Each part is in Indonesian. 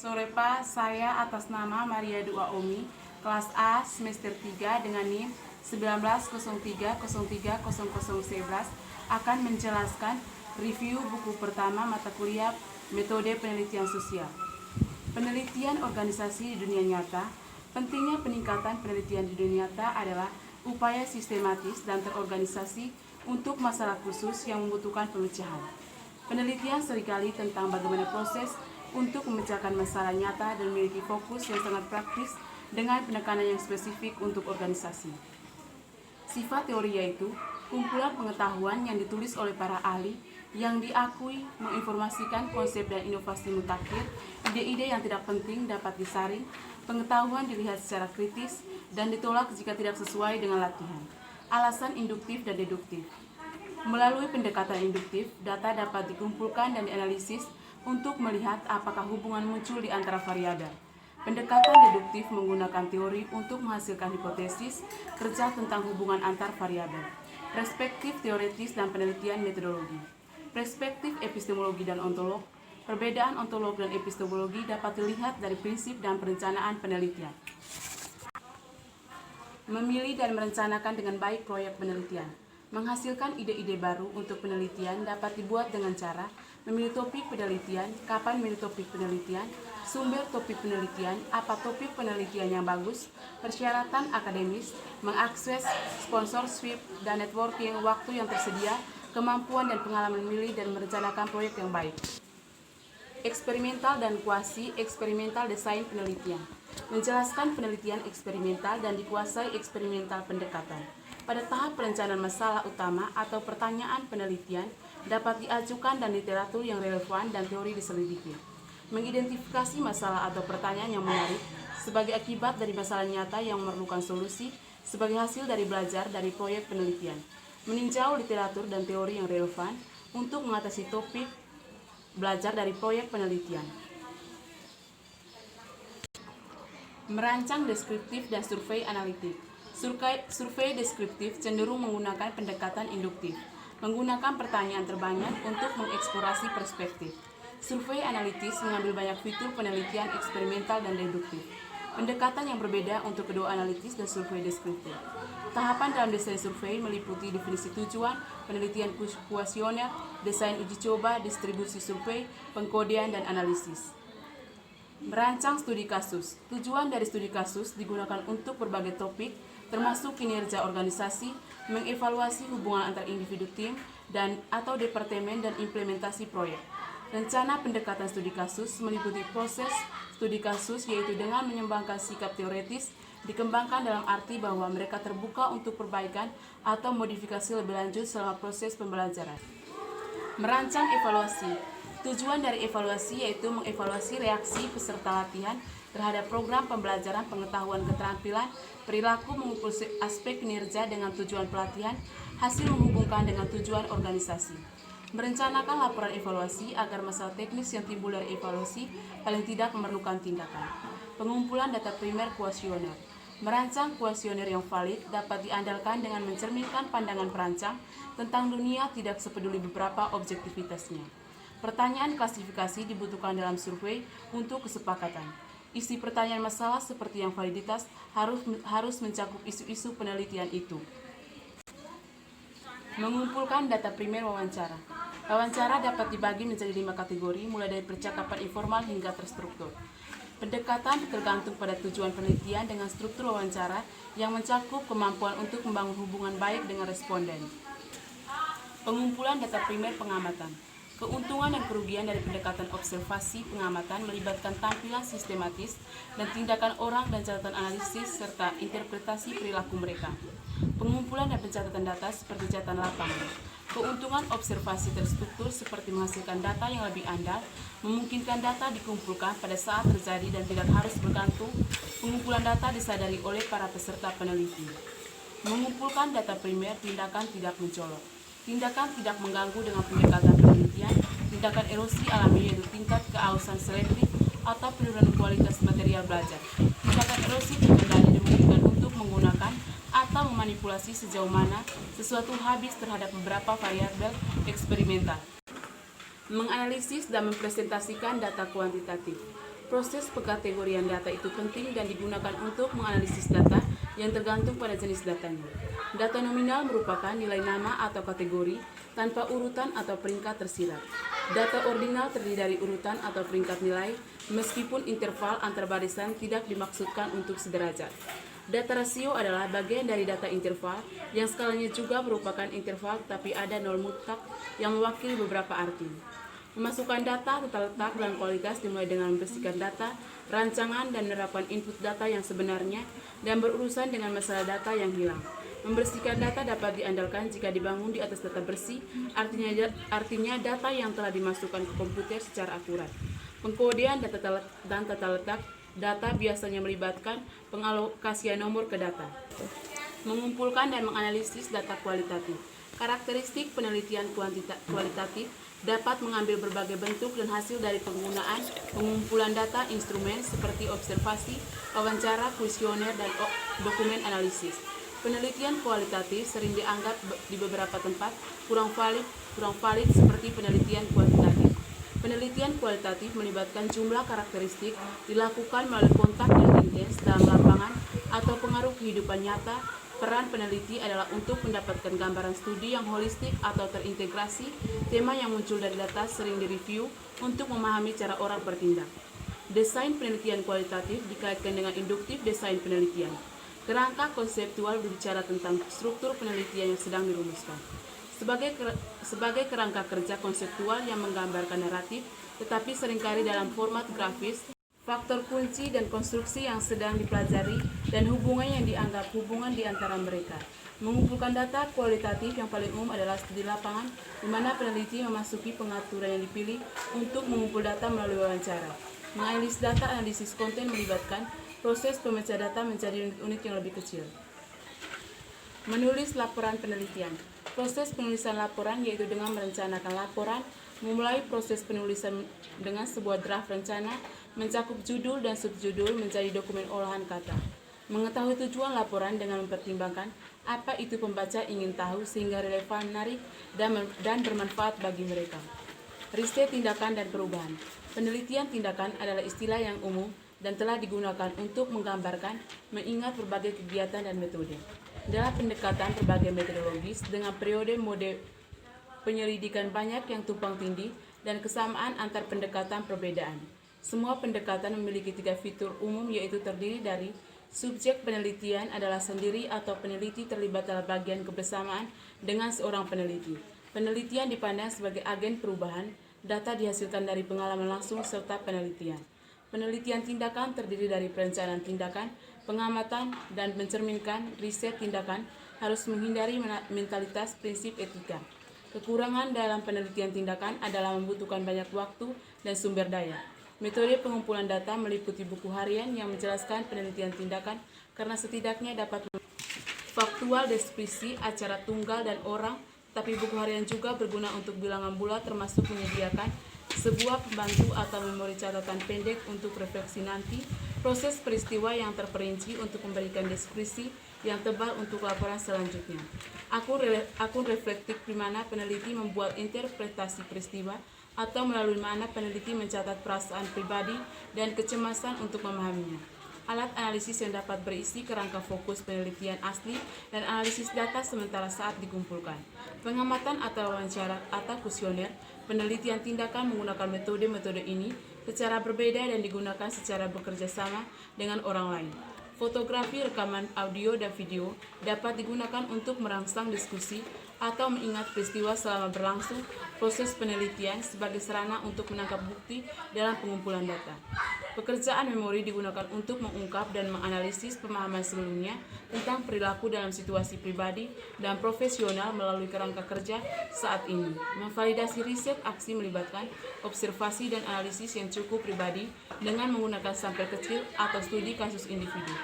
Sore Pak, saya atas nama Maria Dua Omi, kelas A semester 3 dengan NIM 1903030011 akan menjelaskan review buku pertama mata kuliah Metode Penelitian Sosial. Penelitian organisasi di dunia nyata. Pentingnya peningkatan penelitian di dunia nyata adalah upaya sistematis dan terorganisasi untuk masalah khusus yang membutuhkan pemecahan. Penelitian seringkali tentang bagaimana proses untuk memecahkan masalah nyata dan memiliki fokus yang sangat praktis dengan penekanan yang spesifik untuk organisasi. Sifat teori yaitu kumpulan pengetahuan yang ditulis oleh para ahli yang diakui menginformasikan konsep dan inovasi mutakhir, ide-ide yang tidak penting dapat disaring, pengetahuan dilihat secara kritis dan ditolak jika tidak sesuai dengan latihan. Alasan induktif dan deduktif. Melalui pendekatan induktif, data dapat dikumpulkan dan dianalisis untuk melihat apakah hubungan muncul di antara variabel. Pendekatan deduktif menggunakan teori untuk menghasilkan hipotesis kerja tentang hubungan antar variabel. Perspektif teoritis dan penelitian metodologi. Perspektif epistemologi dan ontolog. Perbedaan ontolog dan epistemologi dapat dilihat dari prinsip dan perencanaan penelitian. Memilih dan merencanakan dengan baik proyek penelitian. Menghasilkan ide-ide baru untuk penelitian dapat dibuat dengan cara memilih topik penelitian, kapan memilih topik penelitian, sumber topik penelitian, apa topik penelitian yang bagus, persyaratan akademis, mengakses sponsorship dan networking, waktu yang tersedia, kemampuan dan pengalaman memilih dan merencanakan proyek yang baik. Eksperimental dan kuasi eksperimental desain penelitian. Menjelaskan penelitian eksperimental dan dikuasai eksperimental pendekatan. Pada tahap perencanaan masalah utama atau pertanyaan penelitian dapat diajukan dan literatur yang relevan dan teori diselidiki. Mengidentifikasi masalah atau pertanyaan yang menarik sebagai akibat dari masalah nyata yang memerlukan solusi sebagai hasil dari belajar dari proyek penelitian. Meninjau literatur dan teori yang relevan untuk mengatasi topik belajar dari proyek penelitian. Merancang deskriptif dan survei analitik. Survei deskriptif cenderung menggunakan pendekatan induktif, menggunakan pertanyaan terbanyak untuk mengeksplorasi perspektif. Survei analitis mengambil banyak fitur penelitian eksperimental dan deduktif. Pendekatan yang berbeda untuk kedua analitis dan survei deskriptif. Tahapan dalam desain survei meliputi definisi tujuan, penelitian kuesioner, desain uji coba, distribusi survei, pengkodean, dan analisis. Merancang studi kasus. Tujuan dari studi kasus digunakan untuk berbagai topik, termasuk kinerja organisasi, mengevaluasi hubungan antar individu tim, dan atau departemen dan implementasi proyek. Rencana pendekatan studi kasus meliputi proses studi kasus yaitu dengan mengembangkan sikap teoretis, dikembangkan dalam arti bahwa mereka terbuka untuk perbaikan atau modifikasi lebih lanjut selama proses pembelajaran. Merancang evaluasi. Tujuan dari evaluasi yaitu mengevaluasi reaksi peserta latihan terhadap program pembelajaran pengetahuan keterampilan, perilaku mengukur aspek kinerja dengan tujuan pelatihan, hasil menghubungkan dengan tujuan organisasi. Merencanakan laporan evaluasi agar masalah teknis yang timbul dari evaluasi paling tidak memerlukan tindakan. Pengumpulan data primer kuesioner. Merancang kuesioner yang valid dapat diandalkan dengan mencerminkan pandangan perancang tentang dunia tidak sepeduli beberapa objektivitasnya. Pertanyaan klasifikasi dibutuhkan dalam survei untuk kesepakatan. Isi pertanyaan masalah seperti yang validitas harus mencakup isu-isu penelitian itu. Mengumpulkan data primer wawancara. Wawancara dapat dibagi menjadi 5 kategori, mulai dari percakapan informal hingga terstruktur. Pendekatan tergantung pada tujuan penelitian dengan struktur wawancara yang mencakup kemampuan untuk membangun hubungan baik dengan responden. Pengumpulan data primer pengamatan. Keuntungan dan kerugian dari pendekatan observasi pengamatan melibatkan tampilan sistematis dan tindakan orang dan catatan analisis serta interpretasi perilaku mereka. Pengumpulan dan pencatatan data seperti catatan lapangan. Keuntungan observasi terstruktur seperti menghasilkan data yang lebih andal, memungkinkan data dikumpulkan pada saat terjadi dan tidak harus bergantung. Pengumpulan data disadari oleh para peserta peneliti. Mengumpulkan data primer, tindakan tidak mencolok. Tindakan tidak mengganggu dengan pendekatan penelitian, tindakan erosi alami yaitu tingkat keausan selektif atau penurunan kualitas material belajar. Tindakan erosi terkendali dimungkinkan untuk menggunakan atau memanipulasi sejauh mana sesuatu habis terhadap beberapa variabel eksperimental. Menganalisis dan mempresentasikan data kuantitatif. Proses pengkategorian data itu penting dan digunakan untuk menganalisis data yang tergantung pada jenis datanya. Data nominal merupakan nilai nama atau kategori tanpa urutan atau peringkat tersirat. Data ordinal terdiri dari urutan atau peringkat nilai, meskipun interval antar barisan tidak dimaksudkan untuk sederajat. Data rasio adalah bagian dari data interval yang skalanya juga merupakan interval tapi ada nol mutlak yang mewakili beberapa arti. Memasukkan data, tata letak, dan kualitas dimulai dengan membersihkan data, rancangan, dan menerapkan input data yang sebenarnya, dan berurusan dengan masalah data yang hilang. Membersihkan data dapat diandalkan jika dibangun di atas data bersih, artinya data yang telah dimasukkan ke komputer secara akurat. Pengkodean dan tata letak data biasanya melibatkan pengalokasian nomor ke data. Mengumpulkan dan menganalisis data kualitatif. Karakteristik penelitian kualitatif dapat mengambil berbagai bentuk dan hasil dari penggunaan pengumpulan data instrumen seperti observasi, wawancara, kuesioner, dan dokumen analisis. Penelitian kualitatif sering dianggap di beberapa tempat kurang valid seperti penelitian kuantitatif. Penelitian kualitatif melibatkan jumlah karakteristik dilakukan melalui kontak yang intens dalam lapangan atau pengaruh kehidupan nyata. Peran peneliti adalah untuk mendapatkan gambaran studi yang holistik atau terintegrasi. Tema yang muncul dari data sering direview untuk memahami cara orang bertindak. Desain penelitian kualitatif dikaitkan dengan induktif desain penelitian. Kerangka konseptual berbicara tentang struktur penelitian yang sedang dirumuskan. Sebagai kerangka kerja konseptual yang menggambarkan naratif, tetapi seringkali dalam format grafis, faktor kunci dan konstruksi yang sedang dipelajari, dan hubungan yang dianggap hubungan di antara mereka. Mengumpulkan data kualitatif yang paling umum adalah studi lapangan, di mana peneliti memasuki pengaturan yang dipilih untuk mengumpul data melalui wawancara. Menganalisis data analisis konten melibatkan proses pemecah data menjadi unit-unit yang lebih kecil. Menulis laporan penelitian. Proses penulisan laporan yaitu dengan merencanakan laporan, memulai proses penulisan dengan sebuah draft rencana, mencakup judul dan subjudul menjadi dokumen olahan kata. Mengetahui tujuan laporan dengan mempertimbangkan apa itu pembaca ingin tahu sehingga relevan, menarik, dan bermanfaat bagi mereka. Riset tindakan dan perubahan. Penelitian tindakan adalah istilah yang umum dan telah digunakan untuk menggambarkan, mengingat berbagai kegiatan dan metode. Dalam pendekatan berbagai metodologis dengan periode mode penyelidikan banyak yang tumpang tindih dan kesamaan antar pendekatan perbedaan. Semua pendekatan memiliki 3 fitur umum yaitu terdiri dari subjek penelitian adalah sendiri atau peneliti terlibat dalam bagian kebersamaan dengan seorang peneliti. Penelitian dipandang sebagai agen perubahan, data dihasilkan dari pengalaman langsung serta penelitian. Penelitian tindakan terdiri dari perencanaan tindakan, pengamatan, dan mencerminkan riset tindakan harus menghindari mentalitas prinsip etika. Kekurangan dalam penelitian tindakan adalah membutuhkan banyak waktu dan sumber daya. Metode pengumpulan data meliputi buku harian yang menjelaskan penelitian tindakan karena setidaknya dapat faktual deskripsi acara tunggal dan orang, tapi buku harian juga berguna untuk bilangan bulat termasuk menyediakan sebuah pembantu atau memori catatan pendek untuk refleksi nanti, proses peristiwa yang terperinci untuk memberikan deskripsi yang tebal untuk laporan selanjutnya. Akun reflektif di mana peneliti membuat interpretasi peristiwa atau melalui mana peneliti mencatat perasaan pribadi dan kecemasan untuk memahaminya. Alat analisis yang dapat berisi kerangka fokus penelitian asli dan analisis data sementara saat dikumpulkan. Pengamatan atau wawancara atau kuesioner, penelitian tindakan menggunakan metode-metode ini secara berbeda dan digunakan secara bekerja sama dengan orang lain. Fotografi, rekaman audio, dan video dapat digunakan untuk merangsang diskusi atau mengingat peristiwa selama berlangsung proses penelitian sebagai sarana untuk menangkap bukti dalam pengumpulan data. Pekerjaan memori digunakan untuk mengungkap dan menganalisis pemahaman sebelumnya tentang perilaku dalam situasi pribadi dan profesional melalui kerangka kerja saat ini. Memvalidasi riset aksi melibatkan observasi dan analisis yang cukup pribadi dengan menggunakan sampel kecil atau studi kasus individu.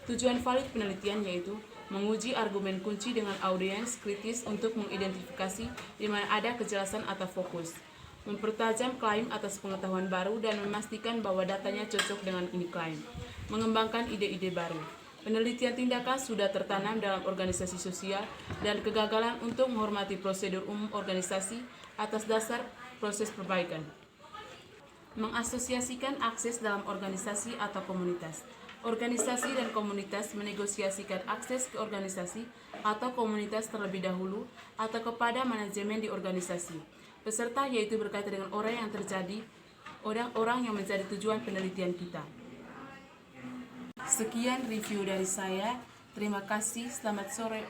Tujuan valid penelitian yaitu menguji argumen kunci dengan audiens kritis untuk mengidentifikasi di mana ada kejelasan atau fokus, mempertajam klaim atas pengetahuan baru dan memastikan bahwa datanya cocok dengan ini klaim, mengembangkan ide-ide baru. Penelitian tindakan sudah tertanam dalam organisasi sosial dan kegagalan untuk menghormati prosedur umum organisasi atas dasar proses perbaikan. Mengasosiasikan akses dalam organisasi atau komunitas. Organisasi dan komunitas menegosiasikan akses ke organisasi atau komunitas terlebih dahulu atau kepada manajemen di organisasi. Peserta yaitu berkaitan dengan orang yang menjadi tujuan penelitian kita. Sekian review dari saya. Terima kasih. Selamat sore.